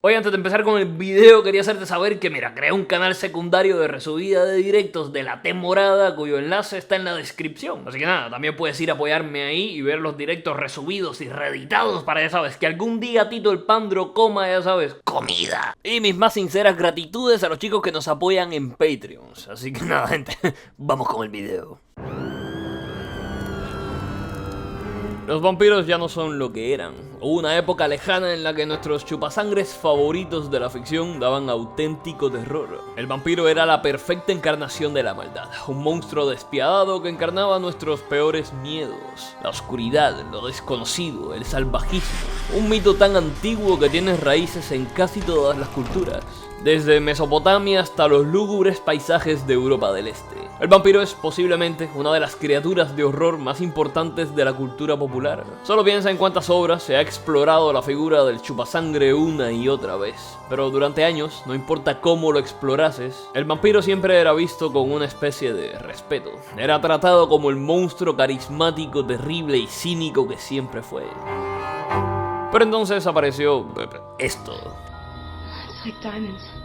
Oye, antes de empezar con el video quería hacerte saber que mira, creé un canal secundario de resubida de directos de la temporada cuyo enlace está en la descripción. Así que nada, también puedes ir a apoyarme ahí y ver los directos resubidos y reeditados para, ya sabes, que algún día Tito el Pandro coma, ya sabes, comida. Y mis más sinceras gratitudes a los chicos que nos apoyan en Patreons. Así que nada, gente, vamos con el video. Los vampiros ya no son lo que eran. Hubo una época lejana en la que nuestros chupasangres favoritos de la ficción daban auténtico terror. El vampiro era la perfecta encarnación de la maldad, un monstruo despiadado que encarnaba nuestros peores miedos, la oscuridad, lo desconocido, el salvajismo. Un mito tan antiguo que tiene raíces en casi todas las culturas, desde Mesopotamia hasta los lúgubres paisajes de Europa del Este. El vampiro es posiblemente una de las criaturas de horror más importantes de la cultura popular. Solo piensa en cuántas obras se ha explorado la figura del chupasangre una y otra vez. Pero durante años, no importa cómo lo explorases, el vampiro siempre era visto con una especie de respeto. Era tratado como el monstruo carismático, terrible y cínico que siempre fue. Pero entonces apareció esto. It's like diamonds.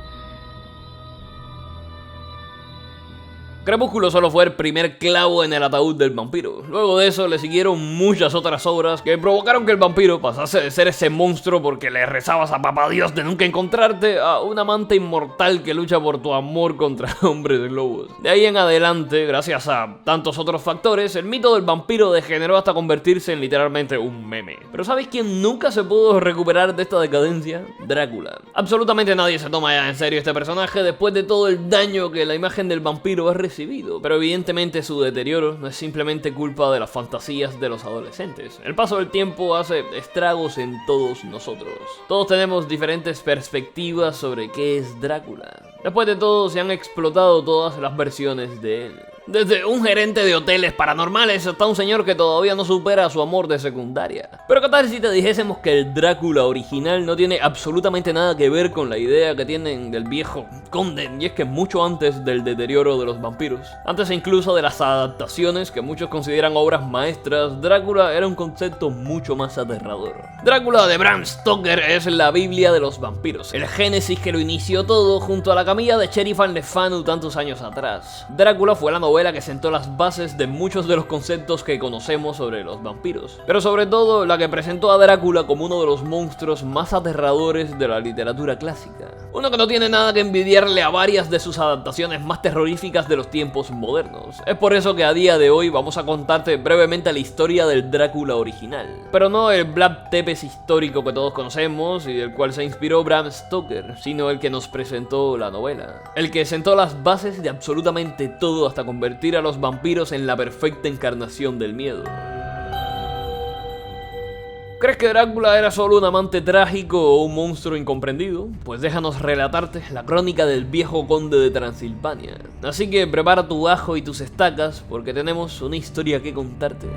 Crepúsculo solo fue el primer clavo en el ataúd del vampiro. Luego de eso le siguieron muchas otras obras que provocaron que el vampiro pasase de ser ese monstruo porque le rezabas a papá Dios de nunca encontrarte a un amante inmortal que lucha por tu amor contra hombres lobos. De ahí en adelante, gracias a tantos otros factores, el mito del vampiro degeneró hasta convertirse en literalmente un meme. Pero ¿sabes quién nunca se pudo recuperar de esta decadencia? Drácula. Absolutamente nadie se toma ya en serio este personaje después de todo el daño que la imagen del vampiro ha recibido. Pero evidentemente su deterioro no es simplemente culpa de las fantasías de los adolescentes. El paso del tiempo hace estragos en todos nosotros. Todos tenemos diferentes perspectivas sobre qué es Drácula. Después de todo, se han explotado todas las versiones de él. Desde un gerente de hoteles paranormales hasta un señor que todavía no supera a su amor de secundaria. Pero ¿qué tal si te dijésemos que el Drácula original no tiene absolutamente nada que ver con la idea que tienen del viejo conde? Y es que mucho antes del deterioro de los vampiros, antes incluso de las adaptaciones que muchos consideran obras maestras, Drácula era un concepto mucho más aterrador. Drácula de Bram Stoker es la Biblia de los vampiros, el génesis que lo inició todo junto a la camilla de Sheriff and Le Fanu tantos años atrás. Drácula fue la novela que sentó las bases de muchos de los conceptos que conocemos sobre los vampiros, pero sobre todo la que presentó a Drácula como uno de los monstruos más aterradores de la literatura clásica. Uno que no tiene nada que envidiarle a varias de sus adaptaciones más terroríficas de los tiempos modernos. Es por eso que a día de hoy vamos a contarte brevemente la historia del Drácula original, pero no el Vlad Tepes histórico que todos conocemos y del cual se inspiró Bram Stoker, sino el que nos presentó la novela, el que sentó las bases de absolutamente todo hasta convertir a los vampiros en la perfecta encarnación del miedo. ¿Crees que Drácula era solo un amante trágico o un monstruo incomprendido? Pues déjanos relatarte la crónica del viejo conde de Transilvania. Así que prepara tu ajo y tus estacas porque tenemos una historia que contarte.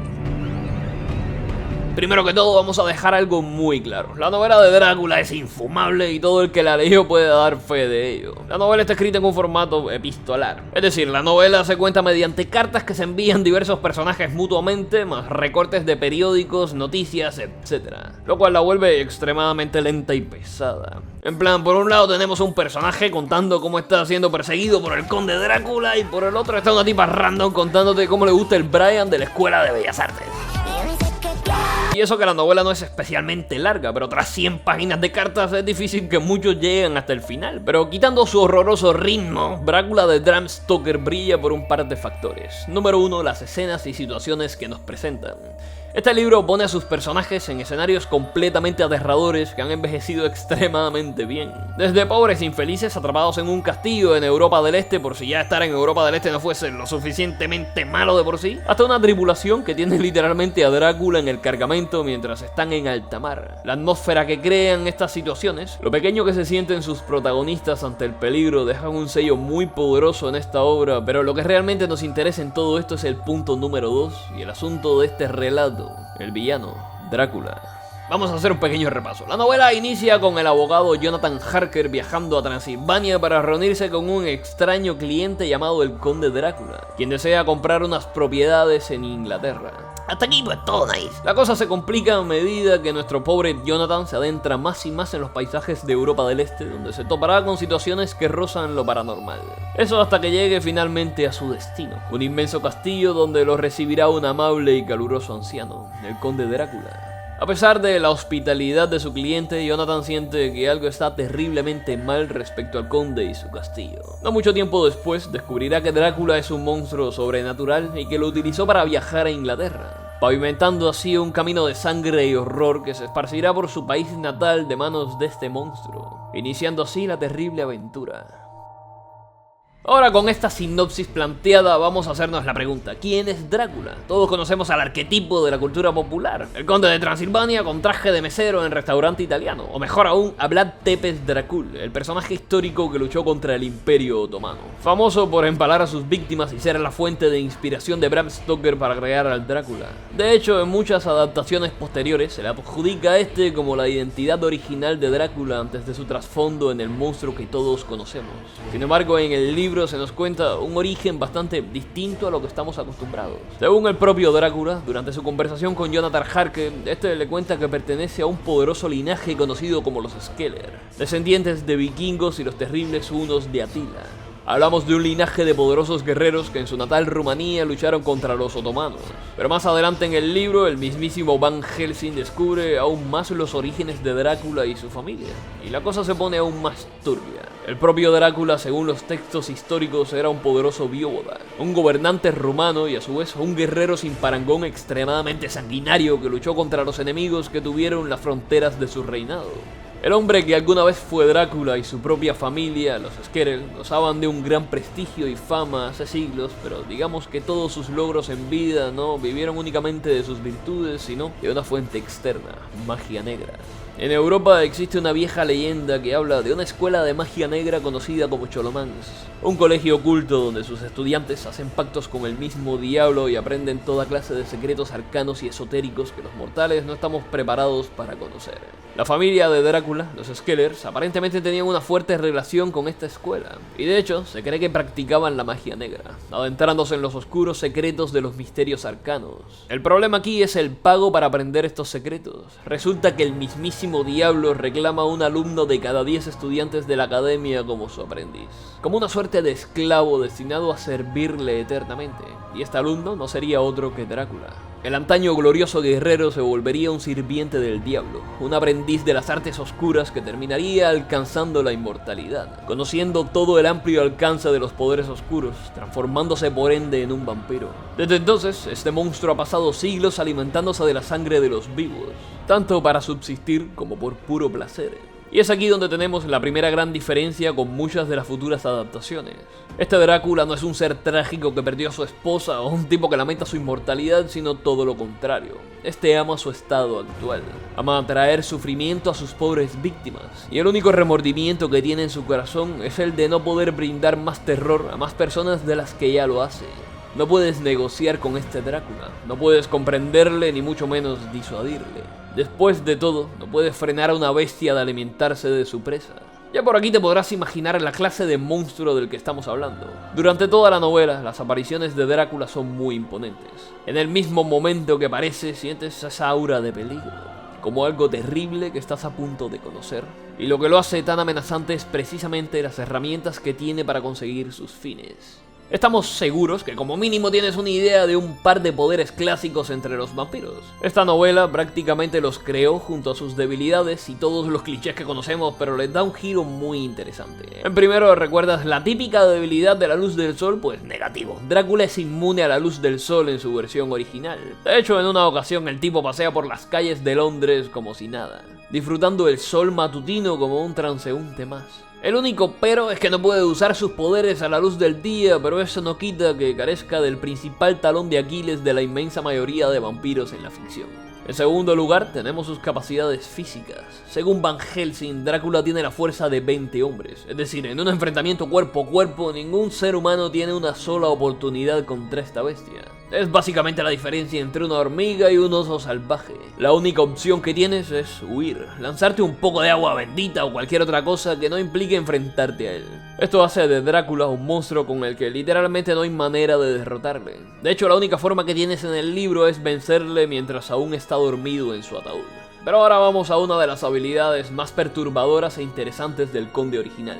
Primero que todo vamos a dejar algo muy claro. La novela de Drácula es infumable y todo el que la leyó puede dar fe de ello. La novela está escrita en un formato epistolar. Es decir, la novela se cuenta mediante cartas que se envían diversos personajes mutuamente, más recortes de periódicos, noticias, etc. Lo cual la vuelve extremadamente lenta y pesada. En plan, por un lado tenemos un personaje contando cómo está siendo perseguido por el conde Drácula y por el otro está una tipa random contándote cómo le gusta el Brian de la Escuela de Bellas Artes. Y eso que la novela no es especialmente larga, pero tras 100 páginas de cartas es difícil que muchos lleguen hasta el final. Pero quitando su horroroso ritmo, Drácula de Bram Stoker brilla por un par de factores. Número 1, las escenas y situaciones que nos presentan. Este libro pone a sus personajes en escenarios completamente aterradores que han envejecido extremadamente bien. Desde pobres infelices atrapados en un castillo en Europa del Este, por si ya estar en Europa del Este no fuese lo suficientemente malo de por sí, hasta una tripulación que tiene literalmente a Drácula en el cargamento mientras están en alta mar. La atmósfera que crean estas situaciones, lo pequeño que se sienten sus protagonistas ante el peligro, dejan un sello muy poderoso en esta obra, pero lo que realmente nos interesa en todo esto es el punto número 2 y el asunto de este relato. El villano, Drácula. Vamos a hacer un pequeño repaso. La novela inicia con el abogado Jonathan Harker viajando a Transilvania para reunirse con un extraño cliente llamado el Conde Drácula, quien desea comprar unas propiedades en Inglaterra. Hasta aquí pues todo nice. La cosa se complica a medida que nuestro pobre Jonathan se adentra más y más en los paisajes de Europa del Este, donde se topará con situaciones que rozan lo paranormal. Eso hasta que llegue finalmente a su destino, un inmenso castillo donde lo recibirá un amable y caluroso anciano, el conde Drácula. A pesar de la hospitalidad de su cliente, Jonathan siente que algo está terriblemente mal respecto al conde y su castillo. No mucho tiempo después, descubrirá que Drácula es un monstruo sobrenatural y que lo utilizó para viajar a Inglaterra, pavimentando así un camino de sangre y horror que se esparcirá por su país natal de manos de este monstruo, iniciando así la terrible aventura. Ahora, con esta sinopsis planteada, vamos a hacernos la pregunta: ¿quién es Drácula? Todos conocemos al arquetipo de la cultura popular, el conde de Transilvania con traje de mesero en restaurante italiano, o mejor aún, a Vlad Tepes Dracul, el personaje histórico que luchó contra el Imperio Otomano, famoso por empalar a sus víctimas y ser la fuente de inspiración de Bram Stoker para crear al Drácula. De hecho, en muchas adaptaciones posteriores se le adjudica a este como la identidad original de Drácula antes de su trasfondo en el monstruo que todos conocemos. Sin embargo, en el libro se nos cuenta un origen bastante distinto a lo que estamos acostumbrados. Según el propio Drácula, durante su conversación con Jonathan Harker, este le cuenta que pertenece a un poderoso linaje conocido como los Skeller, descendientes de vikingos y los terribles hunos de Atila. Hablamos de un linaje de poderosos guerreros que en su natal Rumanía lucharon contra los otomanos. Pero más adelante en el libro, el mismísimo Van Helsing descubre aún más los orígenes de Drácula y su familia, y la cosa se pone aún más turbia. El propio Drácula, según los textos históricos, era un poderoso voivoda, un gobernante rumano y a su vez un guerrero sin parangón extremadamente sanguinario que luchó contra los enemigos que tuvieron las fronteras de su reinado. El hombre que alguna vez fue Drácula y su propia familia, los Skeller, gozaban de un gran prestigio y fama hace siglos, pero digamos que todos sus logros en vida no vivieron únicamente de sus virtudes, sino de una fuente externa, magia negra. En Europa existe una vieja leyenda que habla de una escuela de magia negra conocida como Cholomans, un colegio oculto donde sus estudiantes hacen pactos con el mismo diablo y aprenden toda clase de secretos arcanos y esotéricos que los mortales no estamos preparados para conocer. La familia de Drácula, los Skellers, aparentemente tenían una fuerte relación con esta escuela, y de hecho se cree que practicaban la magia negra, adentrándose en los oscuros secretos de los misterios arcanos. El problema aquí es el pago para aprender estos secretos. Resulta que el mismísimo diablo reclama a un alumno de cada 10 estudiantes de la academia como su aprendiz, como una suerte de esclavo destinado a servirle eternamente, y este alumno no sería otro que Drácula. El antaño glorioso guerrero se volvería un sirviente del diablo, un aprendiz de las artes oscuras que terminaría alcanzando la inmortalidad, conociendo todo el amplio alcance de los poderes oscuros, transformándose por ende en un vampiro. Desde entonces, este monstruo ha pasado siglos alimentándose de la sangre de los vivos, tanto para subsistir como por puro placer. Y es aquí donde tenemos la primera gran diferencia con muchas de las futuras adaptaciones. Este Drácula no es un ser trágico que perdió a su esposa o un tipo que lamenta su inmortalidad, sino todo lo contrario. Este ama su estado actual, ama traer sufrimiento a sus pobres víctimas, y el único remordimiento que tiene en su corazón es el de no poder brindar más terror a más personas de las que ya lo hace. No puedes negociar con este Drácula, no puedes comprenderle ni mucho menos disuadirle. Después de todo, no puedes frenar a una bestia de alimentarse de su presa. Ya por aquí te podrás imaginar la clase de monstruo del que estamos hablando. Durante toda la novela, las apariciones de Drácula son muy imponentes. En el mismo momento que aparece, sientes esa aura de peligro, como algo terrible que estás a punto de conocer. Y lo que lo hace tan amenazante es precisamente las herramientas que tiene para conseguir sus fines. Estamos seguros que como mínimo tienes una idea de un par de poderes clásicos entre los vampiros. Esta novela prácticamente los creó junto a sus debilidades y todos los clichés que conocemos, pero les da un giro muy interesante. En primero, ¿recuerdas la típica debilidad de la luz del sol? Pues negativo. Drácula es inmune a la luz del sol en su versión original. De hecho, en una ocasión el tipo pasea por las calles de Londres como si nada, disfrutando el sol matutino como un transeúnte más. El único pero es que no puede usar sus poderes a la luz del día, pero eso no quita que carezca del principal talón de Aquiles de la inmensa mayoría de vampiros en la ficción. En segundo lugar, tenemos sus capacidades físicas. Según Van Helsing, Drácula tiene la fuerza de 20 hombres, es decir, en un enfrentamiento cuerpo a cuerpo, ningún ser humano tiene una sola oportunidad contra esta bestia. Es básicamente la diferencia entre una hormiga y un oso salvaje. La única opción que tienes es huir, lanzarte un poco de agua bendita o cualquier otra cosa que no implique enfrentarte a él. Esto hace de Drácula un monstruo con el que literalmente no hay manera de derrotarle. De hecho, la única forma que tienes en el libro es vencerle mientras aún está dormido en su ataúd. Pero ahora vamos a una de las habilidades más perturbadoras e interesantes del conde original: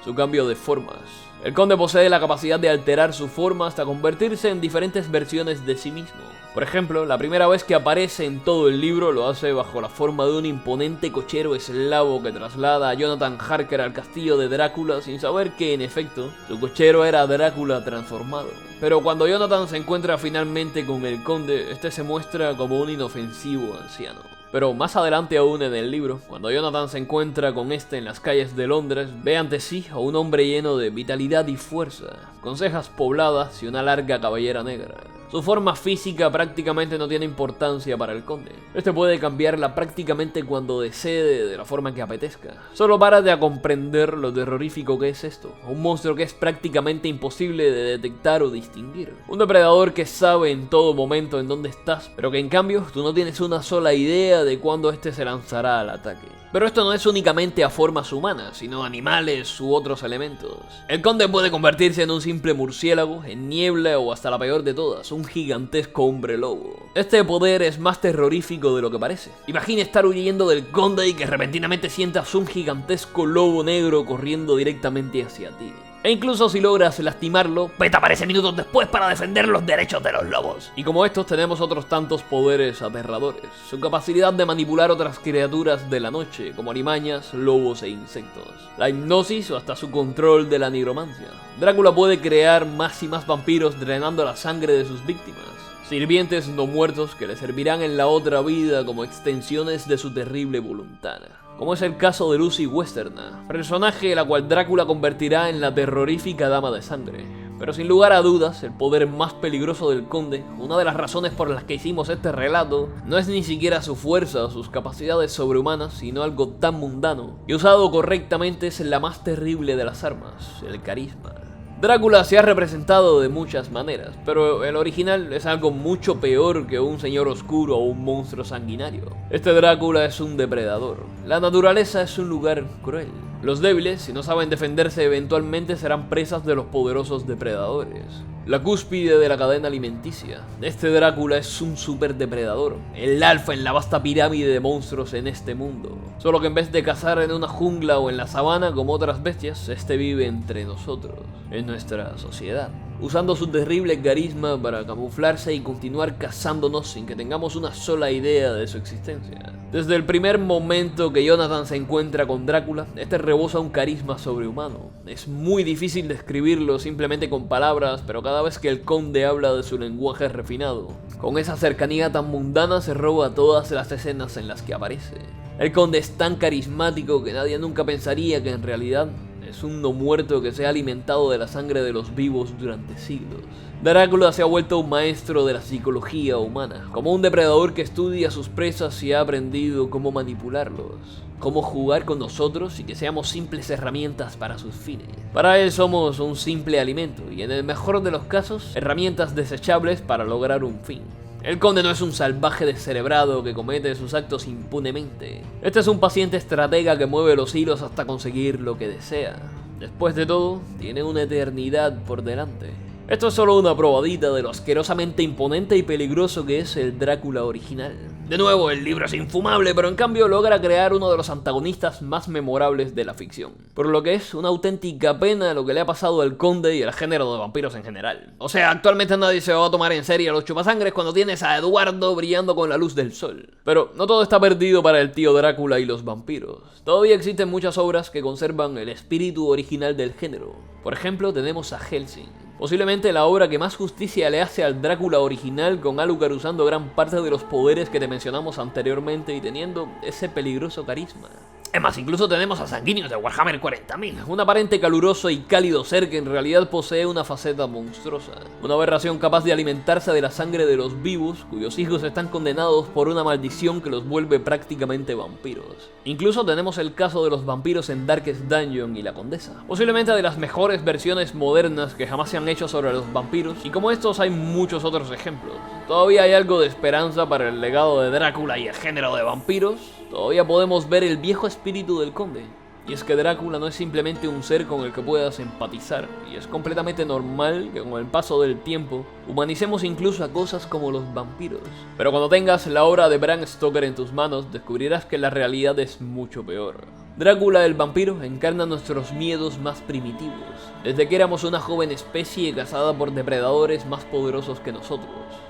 su cambio de formas. El conde posee la capacidad de alterar su forma hasta convertirse en diferentes versiones de sí mismo. Por ejemplo, la primera vez que aparece en todo el libro lo hace bajo la forma de un imponente cochero eslavo que traslada a Jonathan Harker al castillo de Drácula sin saber que, en efecto, su cochero era Drácula transformado. Pero cuando Jonathan se encuentra finalmente con el conde, este se muestra como un inofensivo anciano. Pero más adelante aún en el libro, cuando Jonathan se encuentra con este en las calles de Londres, ve ante sí a un hombre lleno de vitalidad y fuerza, con cejas pobladas y una larga cabellera negra. Su forma física prácticamente no tiene importancia para el conde. Este puede cambiarla prácticamente cuando desee, de la forma que apetezca. Solo párate a comprender lo terrorífico que es esto. Un monstruo que es prácticamente imposible de detectar o distinguir. Un depredador que sabe en todo momento en dónde estás, pero que en cambio tú no tienes una sola idea de cuándo este se lanzará al ataque. Pero esto no es únicamente a formas humanas, sino animales u otros elementos. El conde puede convertirse en un simple murciélago, en niebla o hasta la peor de todas, un gigantesco hombre lobo. Este poder es más terrorífico de lo que parece. Imagina estar huyendo del conde y que repentinamente sientas un gigantesco lobo negro corriendo directamente hacia ti. E incluso si logras lastimarlo, Peta aparece minutos después para defender los derechos de los lobos. Y como estos tenemos otros tantos poderes aterradores. Su capacidad de manipular otras criaturas de la noche, como alimañas, lobos e insectos. La hipnosis o hasta su control de la nigromancia. Drácula puede crear más y más vampiros drenando la sangre de sus víctimas. Sirvientes no muertos que le servirán en la otra vida como extensiones de su terrible voluntad. Como es el caso de Lucy Westerna, personaje la cual Drácula convertirá en la terrorífica Dama de Sangre. Pero sin lugar a dudas, el poder más peligroso del conde, una de las razones por las que hicimos este relato, no es ni siquiera su fuerza o sus capacidades sobrehumanas, sino algo tan mundano, y usado correctamente es la más terrible de las armas: el carisma. Drácula se ha representado de muchas maneras, pero el original es algo mucho peor que un señor oscuro o un monstruo sanguinario. Este Drácula es un depredador. La naturaleza es un lugar cruel. Los débiles, si no saben defenderse, eventualmente serán presas de los poderosos depredadores. La cúspide de la cadena alimenticia. Este Drácula es un superdepredador, el alfa en la vasta pirámide de monstruos en este mundo. Solo que en vez de cazar en una jungla o en la sabana como otras bestias, este vive entre nosotros, en nuestra sociedad, usando su terrible carisma para camuflarse y continuar cazándonos sin que tengamos una sola idea de su existencia. Desde el primer momento que Jonathan se encuentra con Drácula, este rebosa un carisma sobrehumano. Es muy difícil describirlo simplemente con palabras, pero cada vez que el conde habla de su lenguaje refinado, con esa cercanía tan mundana se roba todas las escenas en las que aparece. El conde es tan carismático que nadie nunca pensaría que en realidad es un no muerto que se ha alimentado de la sangre de los vivos durante siglos. Drácula se ha vuelto un maestro de la psicología humana, como un depredador que estudia a sus presas y ha aprendido cómo manipularlos, cómo jugar con nosotros y que seamos simples herramientas para sus fines. Para él somos un simple alimento y, en el mejor de los casos, herramientas desechables para lograr un fin. El conde no es un salvaje descerebrado que comete sus actos impunemente. Este es un paciente estratega que mueve los hilos hasta conseguir lo que desea. Después de todo, tiene una eternidad por delante. Esto es solo una probadita de lo asquerosamente imponente y peligroso que es el Drácula original. De nuevo, el libro es infumable, pero en cambio logra crear uno de los antagonistas más memorables de la ficción. Por lo que es una auténtica pena lo que le ha pasado al conde y al género de vampiros en general. O sea, actualmente nadie se va a tomar en serio a los chupasangres cuando tienes a Eduardo brillando con la luz del sol. Pero no todo está perdido para el tío Drácula y los vampiros. Todavía existen muchas obras que conservan el espíritu original del género. Por ejemplo, tenemos a Hellsing, posiblemente la obra que más justicia le hace al Drácula original, con Alucard usando gran parte de los poderes que te mencionamos anteriormente y teniendo ese peligroso carisma. Es más, incluso tenemos a sanguíneos de Warhammer 40.000, un aparente caluroso y cálido ser que en realidad posee una faceta monstruosa, una aberración capaz de alimentarse de la sangre de los vivos, cuyos hijos están condenados por una maldición que los vuelve prácticamente vampiros. Incluso tenemos el caso de los vampiros en Darkest Dungeon y la Condesa, posiblemente de las mejores versiones modernas que jamás se han hecho sobre los vampiros, y como estos hay muchos otros ejemplos. Todavía hay algo de esperanza para el legado de Drácula y el género de vampiros. Todavía podemos ver el viejo espíritu del conde. Y es que Drácula no es simplemente un ser con el que puedas empatizar, y es completamente normal que con el paso del tiempo humanicemos incluso a cosas como los vampiros. Pero cuando tengas la obra de Bram Stoker en tus manos, descubrirás que la realidad es mucho peor. Drácula el vampiro encarna nuestros miedos más primitivos, desde que éramos una joven especie cazada por depredadores más poderosos que nosotros,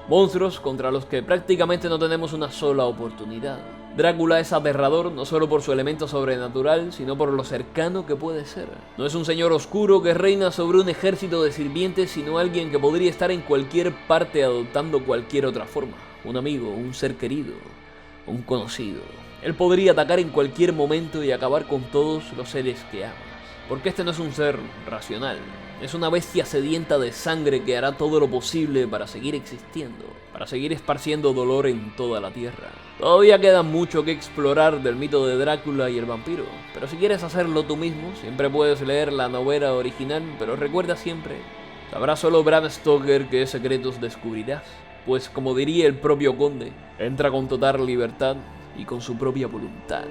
monstruos contra los que prácticamente no tenemos una sola oportunidad. Drácula es aterrador no solo por su elemento sobrenatural, sino por lo cercano que puede ser. No es un señor oscuro que reina sobre un ejército de sirvientes, sino alguien que podría estar en cualquier parte adoptando cualquier otra forma. Un amigo, un ser querido, un conocido. Él podría atacar en cualquier momento y acabar con todos los seres que amas. Porque este no es un ser racional. Es una bestia sedienta de sangre que hará todo lo posible para seguir existiendo, para seguir esparciendo dolor en toda la tierra. Todavía queda mucho que explorar del mito de Drácula y el vampiro, pero si quieres hacerlo tú mismo, siempre puedes leer la novela original, pero recuerda siempre, sabrá solo Bram Stoker qué secretos descubrirás, pues como diría el propio conde, entra con total libertad y con su propia voluntad.